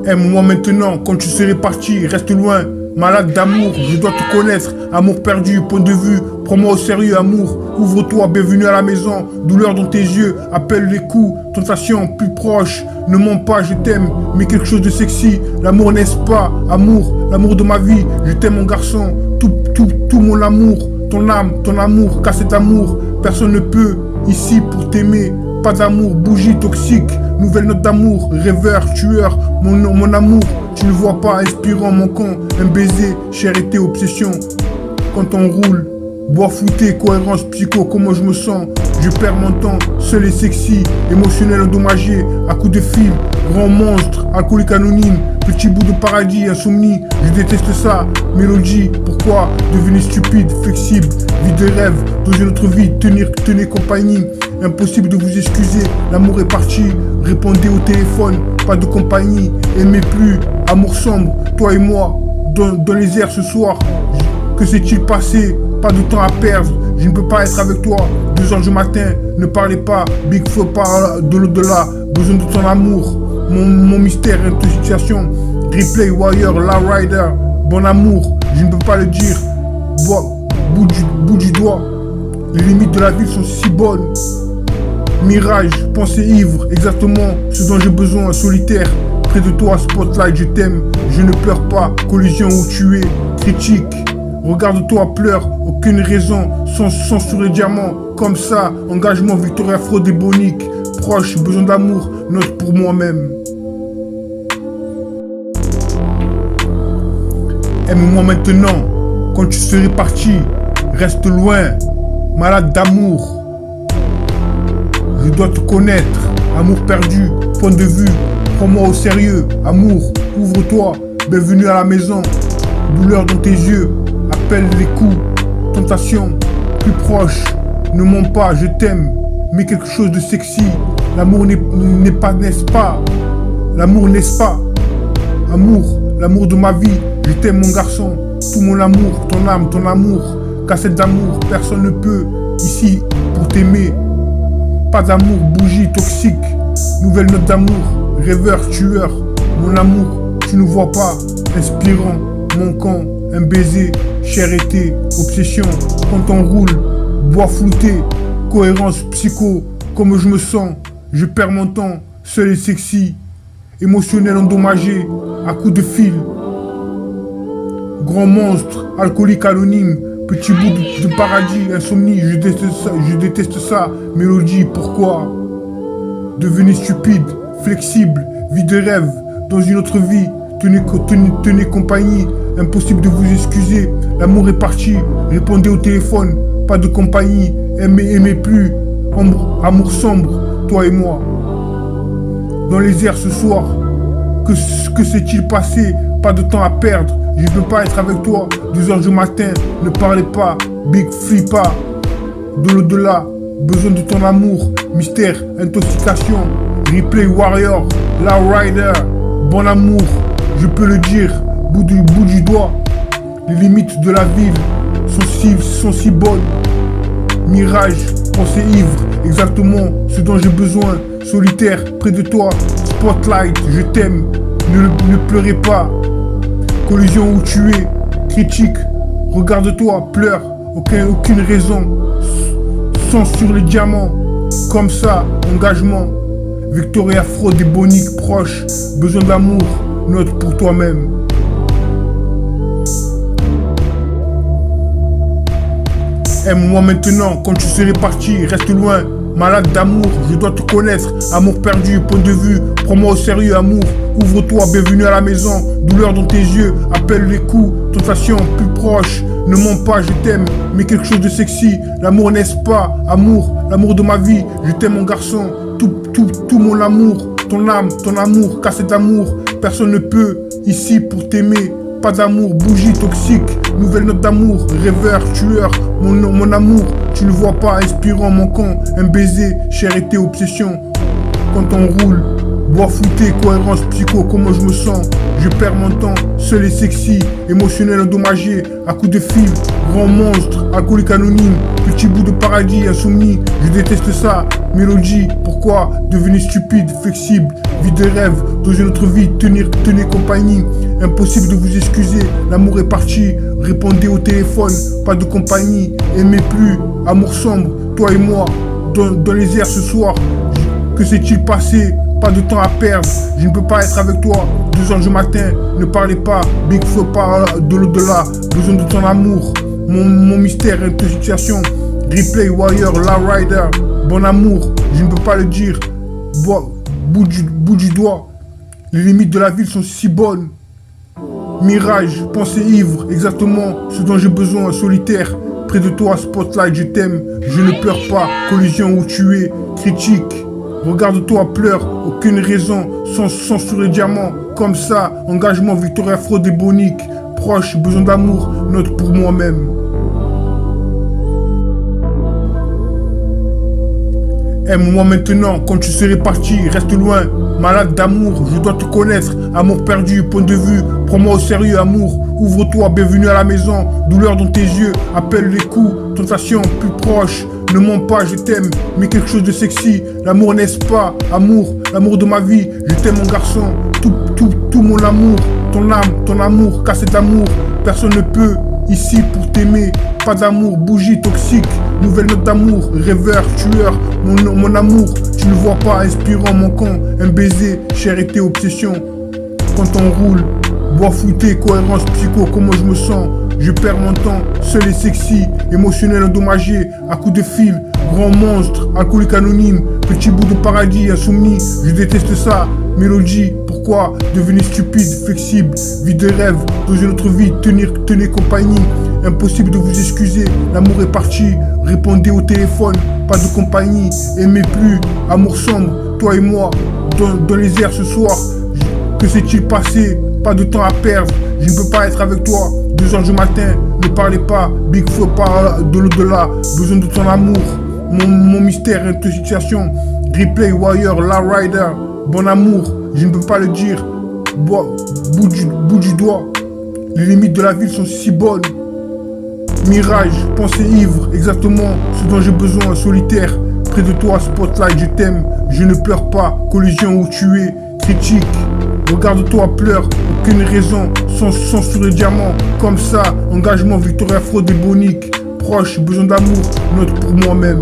Aime-moi maintenant, quand tu serais parti, reste loin. Malade d'amour, je dois te connaître. Amour perdu, point de vue, prends-moi au sérieux, amour. Ouvre-toi, bienvenue à la maison. Douleur dans tes yeux, appelle les coups. Tentation, plus proche. Ne mens pas, je t'aime, mais quelque chose de sexy. L'amour, n'est-ce pas? Amour, l'amour de ma vie. Je t'aime, mon garçon. Tout mon amour. Ton âme, ton amour, car cet amour, personne ne peut ici pour t'aimer. Pas d'amour, bougie toxique, nouvelle note d'amour, rêveur, tueur, mon amour, tu ne vois pas, inspirant, manquant, un baiser, charité, obsession. Quand on roule, bois flouté, cohérence, psycho, comment je me sens, je perds mon temps, seul et sexy, émotionnel endommagé, à coups de fil, grand monstre, alcoolique anonyme, petit bout de paradis, insomnie, je déteste ça, mélodie, pourquoi, devenu stupide, flexible, vie de rêve, dans une autre vie, tenir compagnie. Impossible de vous excuser, l'amour est parti, répondez au téléphone, pas de compagnie, aimez plus, amour sombre, toi et moi, dans les airs ce soir, que s'est-il passé, pas de temps à perdre, je ne peux pas être avec toi, 2h du matin, ne parlez pas, Big Flo parle de l'au-delà, besoin de ton amour, mon mystère, intoxication, replay, warrior, la rider, bon amour, je ne peux pas le dire, bout du doigt, les limites de la ville sont si bonnes. Mirage, pensée ivre, exactement ce dont j'ai besoin, solitaire. Près de toi, spotlight, je t'aime, je ne pleure pas. Collision où tu es, critique. Regarde-toi, pleure, aucune raison, sans sur les diamants. Comme ça, engagement, Victoria, fraude et bonique. Proche, besoin d'amour, note pour moi-même. Aime-moi maintenant, quand tu serais parti, reste loin, malade d'amour. Je dois te connaître, amour perdu, point de vue, prends-moi au sérieux, amour, ouvre-toi, bienvenue à la maison, douleur dans tes yeux, appelle les coups, tentation, plus proche, ne mens pas, je t'aime, mais quelque chose de sexy, l'amour n'est pas, n'est-ce pas, l'amour n'est-ce pas, amour, l'amour de ma vie, je t'aime mon garçon, tout mon amour, ton âme, ton amour, cassette d'amour, personne ne peut, ici, pour t'aimer. Pas d'amour, bougie toxique, nouvelle note d'amour, rêveur, tueur, mon amour, tu ne vois pas, inspirant, manquant, un baiser, charité, obsession, quand on roule, bois flouté, cohérence, psycho, comme je me sens, je perds mon temps, seul et sexy, émotionnel endommagé, à coups de fil, grand monstre, alcoolique anonyme, petit bout de paradis, insomnie, je déteste ça, mélodie, pourquoi? Devenez stupide, flexible, vie de rêve, dans une autre vie, tenez compagnie, impossible de vous excuser, l'amour est parti, répondez au téléphone, pas de compagnie, aimez plus, amour sombre, toi et moi. Dans les airs ce soir, que s'est-il passé? Pas de temps à perdre, je ne peux pas être avec toi, 2h du matin, ne parlez pas, Big Flippa, de l'au-delà, besoin de ton amour, mystère, intoxication, replay warrior, la rider, bon amour, je peux le dire, bout du doigt, les limites de la ville sont si bonnes, mirage, pensée ivre, exactement ce dont j'ai besoin, solitaire, près de toi, spotlight, je t'aime, ne pleurez pas. Collision où tu es, critique, regarde-toi, pleure, aucune raison, sang sur les diamants, comme ça, engagement, Victoria, fraude et bonique, proche, besoin d'amour, note pour toi-même. Aime-moi maintenant, quand tu serais parti, reste loin, malade d'amour, je dois te connaître, amour perdu, point de vue, prends-moi au sérieux, amour, ouvre-toi, bienvenue à la maison, douleur dans tes yeux, appelle les coups, tentation, plus proche, ne mens pas, je t'aime, mais quelque chose de sexy, l'amour n'est-ce pas, amour, l'amour de ma vie, je t'aime mon garçon, tout mon amour, ton âme, ton amour, car cet amour, personne ne peut, ici pour t'aimer, pas d'amour, bougie toxique, nouvelle note d'amour, rêveur, tueur, mon amour, tu ne vois pas, inspirant, manquant, un baiser, charité, obsession, quand on roule, Bois fouté, cohérence psycho, comment je me sens. Je perds mon temps, seul et sexy, émotionnel endommagé, à coups de fil, grand monstre, alcoolique anonyme, petit bout de paradis, insomnie, je déteste ça. Mélodie, pourquoi devenir stupide, flexible, vie de rêve, dans une autre vie, tenir compagnie. Impossible de vous excuser, l'amour est parti, répondez au téléphone, pas de compagnie, aimez plus, amour sombre, toi et moi, dans les airs ce soir. Que s'est-il passé? Pas de temps à perdre, je ne peux pas être avec toi. 2 heures du matin, ne parlez pas, Big Flo parle de l'au-delà. Besoin de ton amour, mon mystère, intoxication. Replay, Warrior, La Rider, bon amour, je ne peux pas le dire. Bout du doigt, les limites de la ville sont si bonnes. Mirage, pensée ivre, exactement ce dont j'ai besoin, solitaire. Près de toi, spotlight, je t'aime, je ne pleure pas. Collision où tu es, critique. Regarde-toi, pleure, aucune raison, sans sur les diamants. Comme ça, engagement, victoire, fraude et bonique. Proche, besoin d'amour, note pour moi-même. Aime-moi maintenant, quand tu serais parti, reste loin. Malade d'amour, je dois te connaître. Amour perdu, point de vue, prends-moi au sérieux, amour. Ouvre-toi, bienvenue à la maison. Douleur dans tes yeux, appelle les coups. Tentation, plus proche. Ne mens pas, je t'aime, mais quelque chose de sexy. L'amour n'est-ce pas? Amour, l'amour de ma vie. Je t'aime mon garçon, tout mon amour. Ton âme, ton amour, cassé d'amour. Personne ne peut ici pour t'aimer. Pas d'amour, bougie toxique. Nouvelle note d'amour, rêveur, tueur. Mon amour, tu ne vois pas, inspirant, manquant. Un baiser, charité, obsession. Quand on roule, bois fouté, cohérence psycho, comment je me sens. Je perds mon temps, seul et sexy, émotionnel endommagé, à coups de fil, grand monstre, alcoolique anonyme, petit bout de paradis, insomnie, je déteste ça. Mélodie, pourquoi devenir stupide, flexible, vie de rêve, dans une autre vie, tenir compagnie. Impossible de vous excuser, l'amour est parti, répondez au téléphone, pas de compagnie, aimez plus, amour sombre, toi et moi, dans les airs ce soir. Que s'est-il passé? Pas de temps à perdre, je ne peux pas être avec toi. 2 heures du matin, ne parlez pas, Big Flo parle de l'au-delà. Besoin de ton amour, mon mystère, intoxication. Replay, Warrior, La Rider, bon amour, je ne peux pas le dire. Bout du doigt, les limites de la ville sont si bonnes. Mirage, pensée ivre, exactement ce dont j'ai besoin, solitaire. Près de toi, spotlight, je t'aime, je ne pleure pas. Collision où tu es, critique. Regarde-toi, pleure, aucune raison, sans sur les diamants. Comme ça, engagement, victoire, fraude et bonique. Proche, besoin d'amour, note pour moi-même.